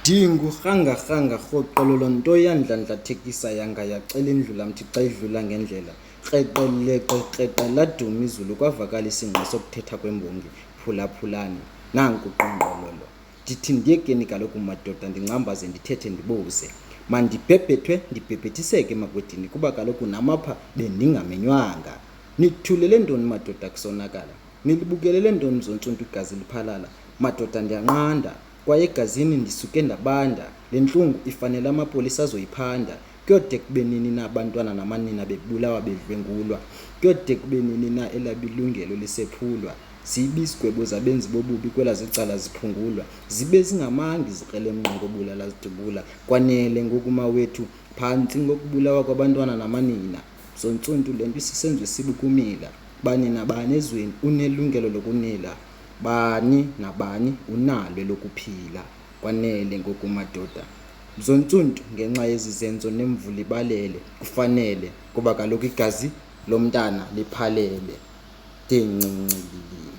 Dingu rhanga rhoqololo nto yandlandlathekisa yanga yacela indlula mthi xa idlula ngendlela kreleqeqeqa laduma izulu kwavakala isingqi sokuthetha kwembongi phulaphulani nanku qongqololo. Ndithi ndiyekeni kaloku madoda ndingcambaze ndithethe ndibuze mandibhebhethwe ndibhebhethiseke makwedini kuba kaloku namapha bendingamenywanga. Nithulele ntoni madoda kusonakala? Nilibukelele ntoni zontsuntu igazi liphalala? Madoda ndiyanqanda kwaye egazini ndisuke ndabanda, le ntlungu ifanele amapolisa azoyiphanda. Kuyode kube nini na abantwana namanina bebulawa bedlwengulwa? Kuyode kube nini na elabilungelo lisephulwa? Zibe izigwebo zabenzi bobubi kwela zicala ziphungulwa, zibe zingamangi zikrelemnqa ngobulala zidubula. Kwanele ngoku mawethu phantsi ngokubulawa kwabantwana namanina. Zontsuntu le nto isisenzo esibi kumila. Bani nabani ezweni unelungelo lokunila, bani nabani unalo lokuphila. Kwanele ngoku madoda. Zontsuntu ngenxa yezi zenzo nemvula ibalele kufanele kuba kaloku igazi lomntana liphalele. Tencinci.